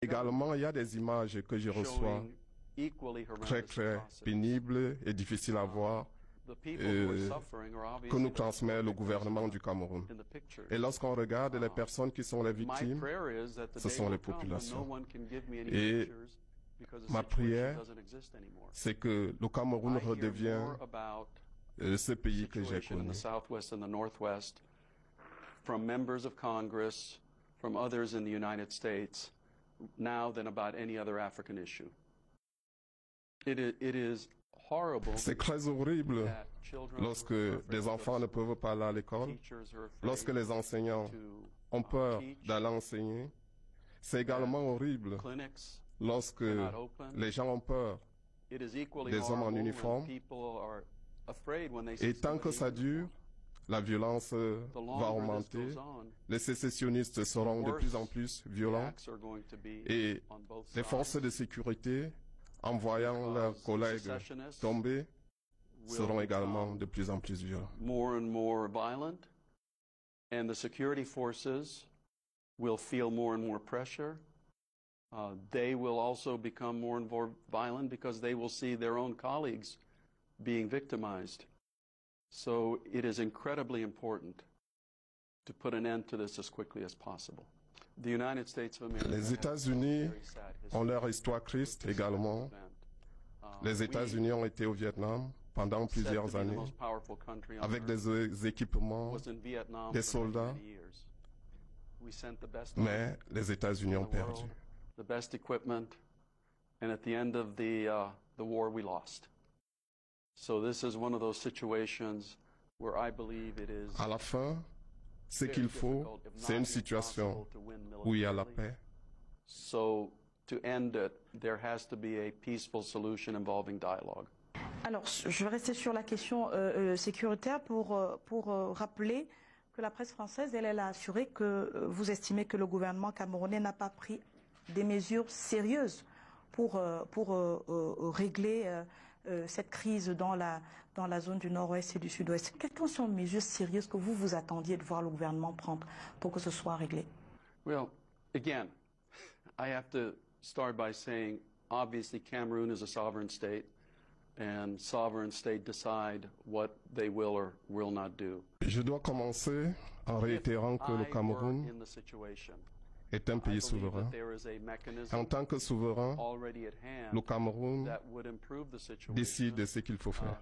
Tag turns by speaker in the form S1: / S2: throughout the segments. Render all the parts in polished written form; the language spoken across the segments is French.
S1: Également, il y a des images que je reçois très pénibles et difficiles à voir que nous transmet le gouvernement du Cameroun. Et lorsqu'on regarde les personnes qui sont les victimes, ce sont les populations. Et ma prière, c'est que le Cameroun redevient ce pays que j'ai connu.
S2: From members of Congress, from others in the United States, now than about any other African issue. It is horrible.
S1: C'est très horrible lorsque des enfants ne peuvent pas aller à l'école, lorsque les enseignants ont peur d'aller enseigner. C'est également horrible lorsque les gens ont peur des hommes en uniforme. Et tant que ça dure, la violence va augmenter, les sécessionnistes seront de plus en plus violents et les forces de sécurité, en voyant leurs collègues tomber, seront également de plus en plus violents.
S2: More and more violent, and the security forces will feel more and more pressure. They will also become more and more violent because they will see their own colleagues being victimized. So it is incredibly important to put an end to this as quickly as possible. The United States of America.
S1: Les États-Unis ont leur histoire triste également. Les États-Unis ont été au Vietnam pendant plusieurs années avec des équipements, des soldats, mais les États-Unis ont perdu.
S2: The best equipment, and at the end of the war, we lost. So this is one of those situations where I believe it is.
S1: À la fin, ce qu'il faut, c'est une situation où il y a la paix.
S2: So to end it, there has to be a peaceful solution involving dialogue.
S3: Alors, je vais rester sur la question sécuritaire pour rappeler que la presse française, elle a assuré que vous estimez que le gouvernement camerounais n'a pas pris des mesures sérieuses pour régler cette crise dans la zone du nord-ouest et du sud-ouest. Quelles sont les mesures sérieuses que vous attendiez de voir le gouvernement prendre pour que ce soit réglé?
S2: Well, again, I have to start by saying, obviously, Cameroon is a sovereign state, and sovereign states decide what they will or will not do.
S1: Je dois commencer en réitérant que le Cameroun est un pays souverain. En tant que souverain, le Cameroun décide de ce qu'il faut faire.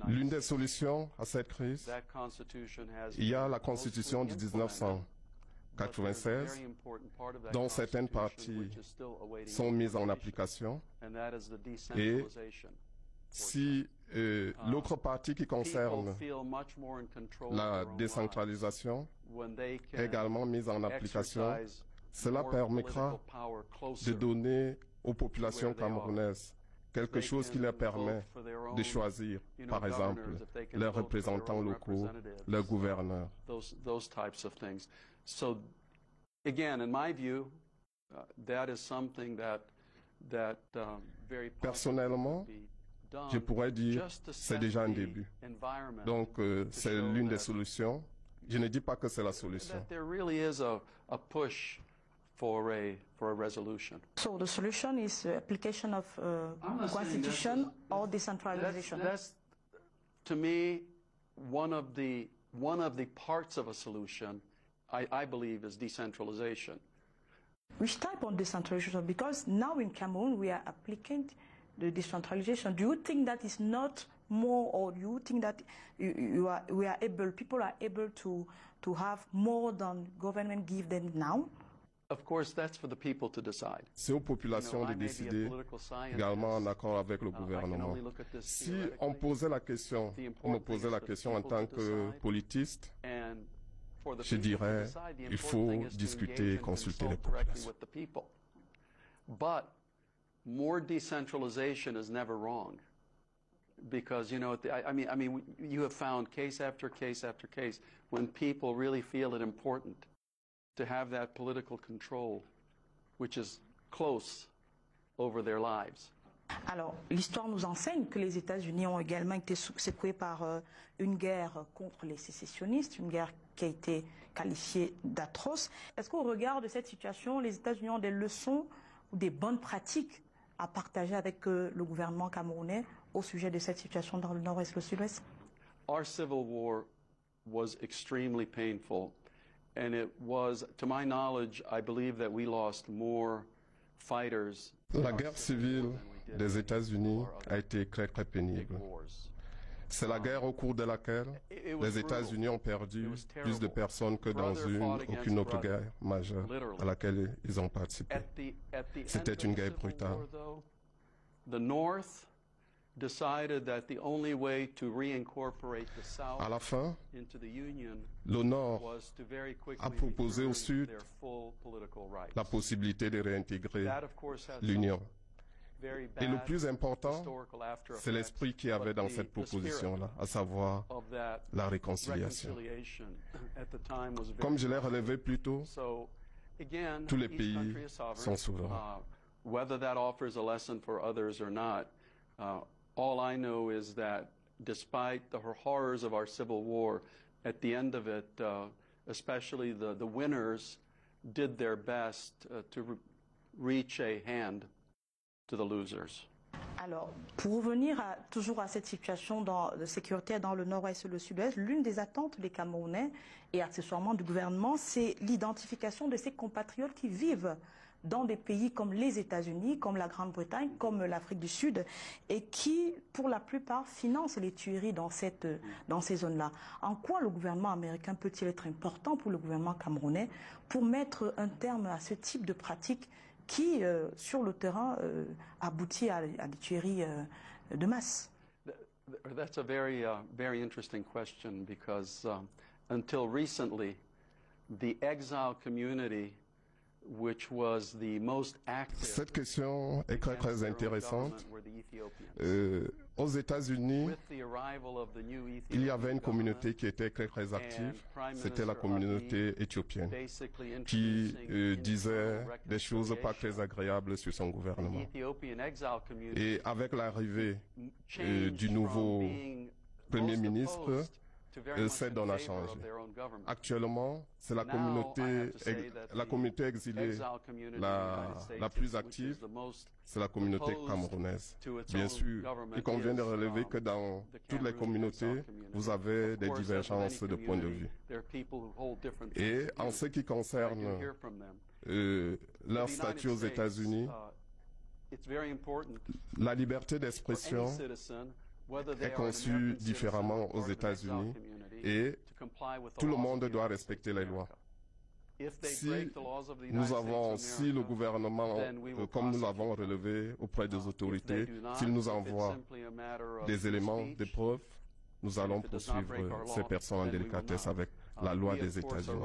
S1: L'une des solutions à cette crise, il y a la Constitution de 1996, dont certaines parties sont mises en application. Et si l'autre partie qui concerne la décentralisation est également mise en application, cela permettra de donner aux populations camerounaises quelque chose qui leur permet de choisir, par exemple, leurs représentants locaux, leurs gouverneurs.
S2: So, again, in my view, that is something that very
S1: personnellement, je pourrais dire c'est déjà un début. Donc c'est l'une des solutions. Je ne dis pas que c'est la solution.
S2: There really is a push for a resolution.
S3: So the solution is application of the constitution or decentralization.
S2: That's to me one of the parts of a solution. I believe is decentralization.
S3: Which type of decentralization? Because now in Cameroon we are applying the decentralization. Do you think that is not more, or do you think that people are able to have more than government give them now?
S2: Of course, that's for the people to decide.
S1: C'est aux populations de décider, également en accord avec le gouvernement. Si on posait la question, on me posait la question en tant que politiste, je dirais, il faut discuter et consulter les populations.
S2: But more decentralization is never wrong, because you have found case after case after case when people really feel it important to have that political control, which is close over their lives.
S3: Alors, l'histoire nous enseigne que les États-Unis ont également été secoués par une guerre contre les sécessionnistes, une guerre qui a été qualifiée d'atroce. Est-ce qu'au regard de cette situation, les États-Unis ont des leçons ou des bonnes pratiques à partager avec le gouvernement camerounais au sujet de cette situation dans le nord-ouest et le sud-ouest?
S2: Our civil war was extremely painful, and it was, to my knowledge, I believe that we lost more fighters.
S1: La guerre civile des États-Unis a été très pénible. C'est la guerre au cours de laquelle les États-Unis ont perdu plus de personnes que dans aucune autre guerre majeure à laquelle ils ont participé. C'était une guerre brutale. À la fin, le Nord a proposé au Sud la possibilité de réintégrer l'Union. Et le plus important, c'est l'esprit qu'il y avait dans cette proposition-là, à savoir la réconciliation. Comme je l'ai relevé plus tôt, tous les pays sont souverains.
S2: Whether that offers a lesson for others or not, all I know is that despite the horrors of our civil war, at the end of it, especially the winners did their best to reach a hand to the losers.
S3: Alors, pour revenir toujours à cette situation de sécurité dans le nord-ouest et le sud-ouest, l'une des attentes des Camerounais et accessoirement du gouvernement, c'est l'identification de ces compatriotes qui vivent dans des pays comme les États-Unis, comme la Grande-Bretagne, comme l'Afrique du Sud, et qui, pour la plupart, financent les tueries dans ces zones-là. En quoi le gouvernement américain peut-il être important pour le gouvernement camerounais pour mettre un terme à ce type de pratique qui, sur le terrain, aboutit à des tueries de masse?
S2: That's a very interesting question because until recently, the exile community, which was the most active,
S1: cette question est très intéressante. Aux États-Unis, il y avait une communauté qui était très active. C'était la communauté éthiopienne qui disait des choses pas très agréables sur son gouvernement. Et avec l'arrivée du nouveau Premier ministre, cette donne a changé. Actuellement, c'est la communauté exilée la plus active, c'est la communauté camerounaise. Bien sûr, il convient de relever que dans toutes les communautés, vous avez des divergences de points de vue. Et en ce qui concerne leur statut aux États-Unis, la liberté d'expression est conçue différemment aux États-Unis et tout le monde doit respecter les lois. Si le gouvernement, comme nous l'avons relevé auprès des autorités, s'il nous envoie des éléments, des preuves, nous allons poursuivre ces personnes en délicatesse avec la loi des États-Unis.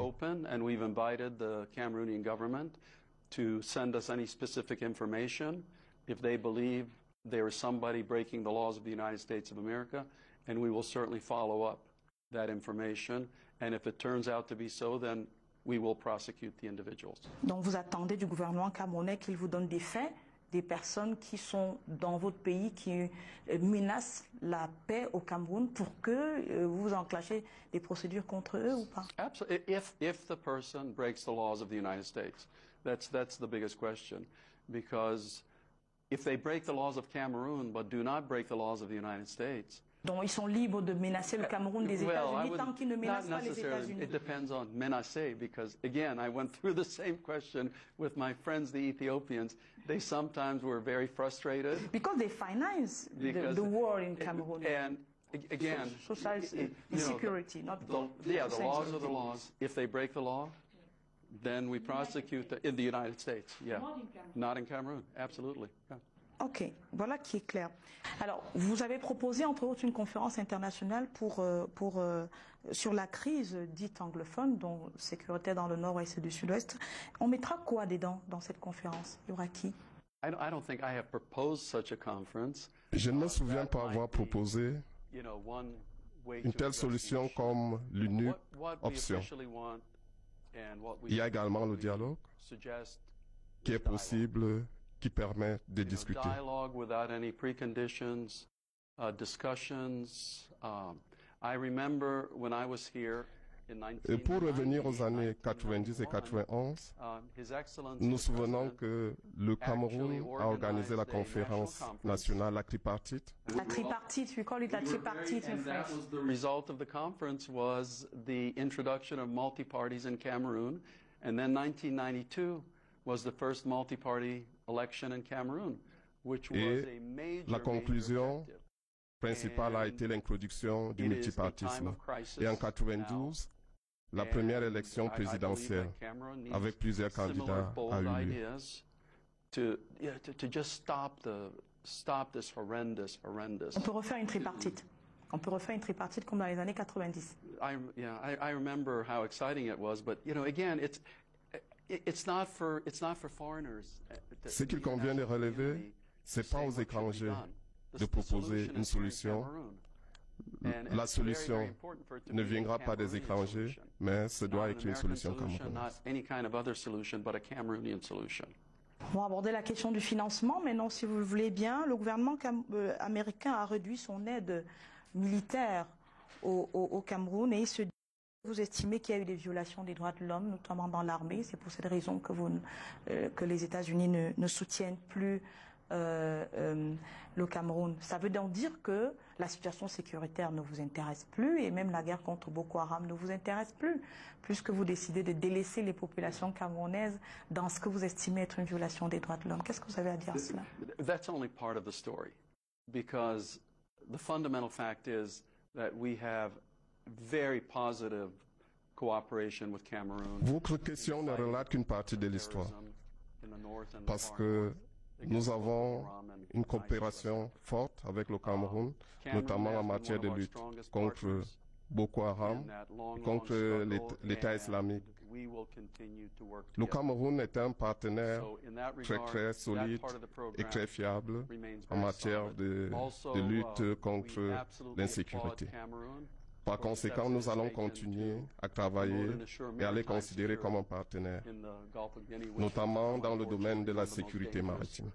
S2: There is somebody breaking the laws of the United States of America, and we will certainly follow up that information. And if it turns out to be so, then we will prosecute the individuals.
S3: Donc vous attendez du gouvernement camerounais qu'il vous donne des faits, des personnes qui sont dans votre pays, qui menacent la paix au Cameroun pour que vous enclenchez des procédures contre eux ou pas?
S2: Absolutely. If the person breaks the laws of the United States, that's the biggest question, because if they break the laws of Cameroon but do not break the laws of the United States.
S3: Donc ils sont libres de menacer le Cameroun des États-Unis tant qu'ils ne menacent pas les États-Unis.
S2: It depends on menacer, because again, I went through the same question with my friends, the Ethiopians. They sometimes were very frustrated
S3: because they finance the war in Cameroon.
S2: And again,
S3: social insecurity, not
S2: the laws are the laws. If they break the law, then we prosecute in the United States. Yeah, not in Cameroon. Absolutely. Yeah.
S3: Ok, voilà qui est clair. Alors, vous avez proposé entre autres une conférence internationale sur la crise dite anglophone, dont sécurité dans le nord-ouest et du sud-ouest. On mettra quoi dedans dans cette conférence? Il y aura qui?
S2: I don't think I have proposed such a conference.
S1: Je ne me souviens pas avoir proposé une telle solution comme l'unique option. Il y a également le dialogue qui est possible qui permet de discuter.
S2: Dialogue without any preconditions, discussions. I remember when I was here in 1990,
S1: Et pour revenir aux années 90 et 91, nous souvenons que le Cameroun a organisé la conférence nationale, la tripartite.
S3: La tripartite, we call it la tripartite in French.
S2: The result of the conference was the introduction of multi-parties in Cameroon, and then 1992 was the first multi-party election in Cameroon, which was a major,
S1: la conclusion
S2: major
S1: principale a été l'introduction du multipartisme. Et en 92, la première élection présidentielle, avec plusieurs candidats, a eu lieu.
S2: To just stop this horrendous.
S3: On peut refaire une tripartite. On peut refaire une tripartite comme dans les années 90.
S2: I remember how exciting it was, but again, it's not for foreigners.
S1: Ce qu'il convient de relever, c'est pas aux étrangers de proposer une solution. La solution ne viendra pas des étrangers, mais ce doit être une solution camerounaise.
S3: On va aborder la question du financement. Maintenant, si vous le voulez bien, le gouvernement américain a réduit son aide militaire au Cameroun et vous estimez qu'il y a eu des violations des droits de l'homme, notamment dans l'armée. C'est pour cette raison que les États-Unis ne soutiennent plus le Cameroun. Ça veut donc dire que la situation sécuritaire ne vous intéresse plus et même la guerre contre Boko Haram ne vous intéresse plus, puisque vous décidez de délaisser les populations camerounaises dans ce que vous estimez être une violation des droits de l'homme. Qu'est-ce que vous avez à dire à cela?
S2: That's only part of the story, because the fundamental fact is that we have very positive cooperation with Cameroon.
S1: Votre question ne relate qu'une partie de l'histoire, parce que nous avons une coopération forte avec le Cameroun, notamment en matière de lutte contre Boko Haram, contre l'État islamique. Le Cameroun est un partenaire très solide et très fiable en matière de lutte contre l'insécurité. Par conséquent, nous allons continuer à travailler et à les considérer comme un partenaire, notamment dans le domaine de la sécurité maritime.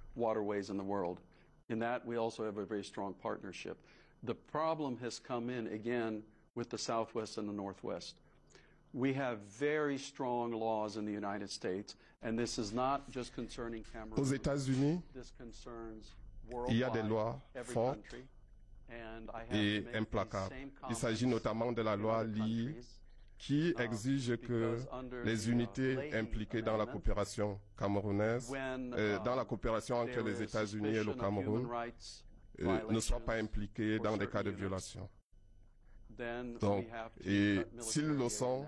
S2: In that, we also have a very strong partnership. The problem has come in again with the Southwest and the Northwest. We have very strong laws in the United States, and this is not just concerning Cameroon.
S1: Aux États-Unis,
S2: This concerns
S1: il y a des
S2: worldwide,
S1: lois
S2: every
S1: fortes
S2: country.
S1: et implacables. Il s'agit notamment de la loi Lee qui exige que les unités impliquées dans la coopération camerounaise, dans la coopération entre les États-Unis et le Cameroun, ne soient pas impliquées dans des cas de violation. Donc, et s'ils le sont,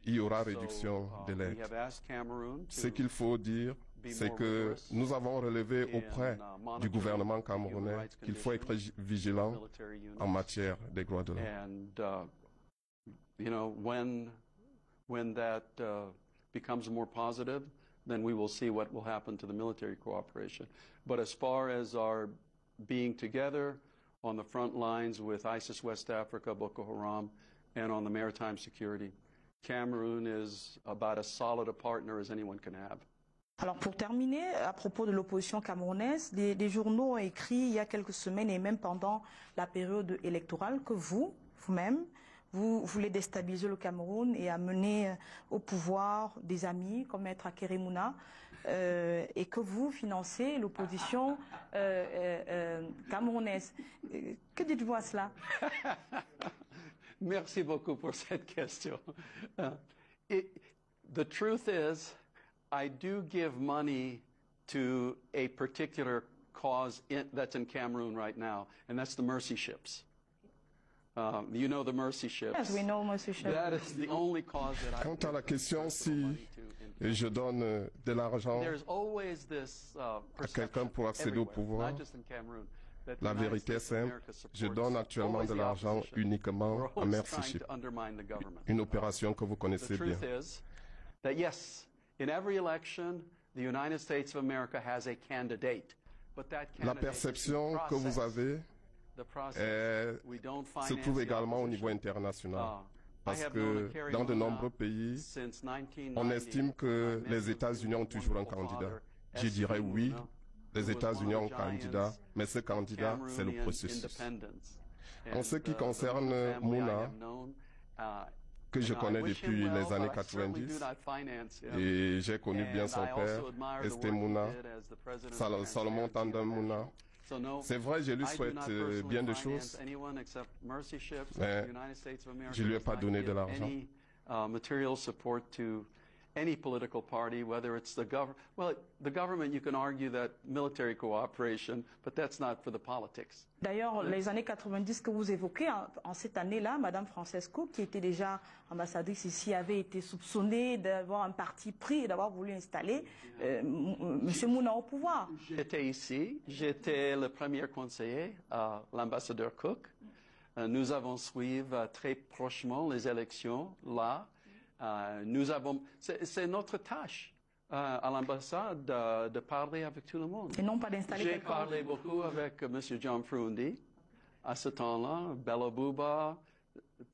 S1: il y aura réduction de l'aide. Ce qu'il faut dire, c'est que nous avons relevé auprès du gouvernement camerounais qu'il faut être vigilant en matière des droits de l'homme.
S2: When that becomes more positive, then we will see what will happen to the military cooperation. But as far as our being together on the front lines with ISIS West Africa, Boko Haram, and on the maritime security, Cameroon is about as solid a partner as anyone can have.
S3: Alors pour terminer, à propos de l'opposition camerounaise, des journaux ont écrit il y a quelques semaines et même pendant la période électorale que vous-même, vous voulez déstabiliser le Cameroun et amener au pouvoir des amis comme Maître Akeremouna et que vous financez l'opposition camerounaise. Que dites-vous à cela?
S2: Merci beaucoup pour cette question. The truth is, I do give money to a particular cause that's in Cameroon right now, and that's the Mercy Ships. You know the Mercy Ships.
S3: Yes, we know Mercy Ships.
S2: That is the only cause that I
S1: Quant à la question si je donne de l'argent à quelqu'un pour accéder au pouvoir, la vérité est simple, je donne actuellement de l'argent uniquement à Mercy Ships, une opération que vous connaissez bien.
S2: In every election, the United States of America has a candidate. But that
S1: La perception que vous avez se trouve également au niveau international. Parce que dans de nombreux pays, on estime que les États-Unis ont toujours un candidat. je dirais oui, les États-Unis ont un candidat, mais ce candidat, c'est le processus. En ce qui concerne Mouna, que je connais depuis les années 90, et j'ai connu bien son père, Esté Mouna, Salomon Tandem Mouna. C'est vrai, je lui souhaite bien de choses, mais je ne lui ai pas donné de l'argent.
S2: Any political party, whether it's the government. Well, the government, you can argue that military cooperation, but that's not for the politics.
S3: D'ailleurs, les années 90 que vous évoquez, en cette année-là, Madame Francesco, qui était déjà ambassadrice ici, avait été soupçonnée d'avoir un parti pris et d'avoir voulu installer Monsieur Mouna au pouvoir.
S2: J'étais ici, j'étais le premier conseiller à l'ambassadeur Cook. Nous avons suivi très prochement les élections là. Nous avons, c'est notre tâche à l'ambassade de parler avec tout le monde.
S3: Et non pas d'installer
S2: J'ai parlé beaucoup avec M. John Frundi à ce temps-là, Bello Bouba,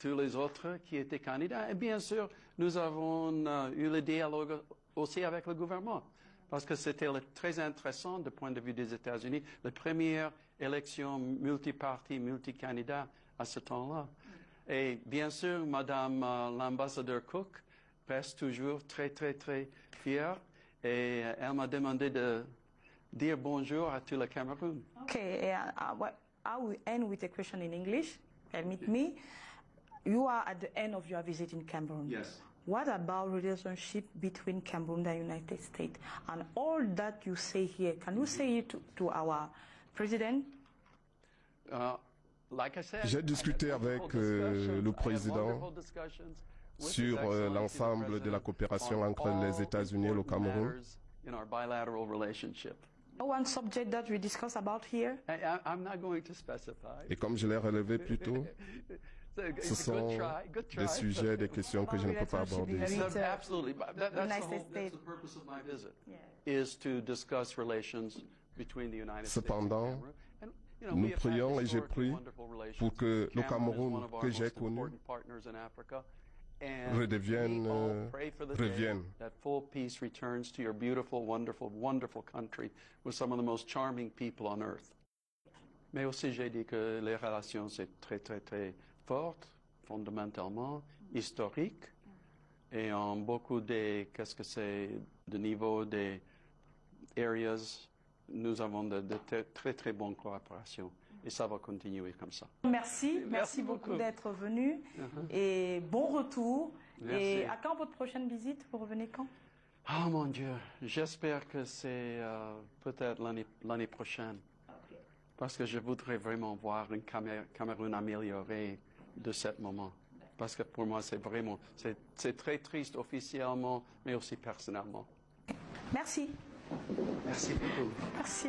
S2: tous les autres qui étaient candidats. Et bien sûr, nous avons eu le dialogue aussi avec le gouvernement, parce que c'était très intéressant du point de vue des États-Unis, la première élection multiparti, multicandidat à ce temps-là. Et bien sûr, Madame l'ambassadeur Cook reste toujours très, très, très fière. Et elle m'a demandé de dire bonjour à tout le Cameroun.
S3: Okay, I will end with a question in English. Permit me. You are at the end of your visit in Cameroon.
S2: Yes.
S3: What about relationship between Cameroon and the United States? And all that you say here, can you say it to our president?
S1: J'ai discuté avec le président sur l'ensemble de la coopération entre les États-Unis et le Cameroun.
S3: One subject that we discuss about here.
S1: Et comme je l'ai relevé plus tôt, ce sont des sujets, des questions que je ne peux pas aborder ici. Cependant, nous prions et j'ai prié pour que le Cameroun que j'ai connu revienne.
S2: That full peace returns to your beautiful, wonderful, wonderful country with some of the most charming people on earth. Mais aussi, j'ai dit que les relations, c'est très, très, très fortes, fondamentalement, historiques, et en beaucoup de, de niveau des areas, nous avons de très, très bonnes coopérations. Et ça va continuer comme ça.
S3: Merci beaucoup d'être venu. Et bon retour.
S2: Merci.
S3: Et à quand votre prochaine visite? Vous revenez quand?
S2: Oh mon Dieu, j'espère que c'est peut-être l'année prochaine. Parce que je voudrais vraiment voir un Cameroun amélioré de ce moment. Parce que pour moi, c'est très triste officiellement, mais aussi personnellement.
S3: Merci.
S2: Merci beaucoup.
S3: Merci.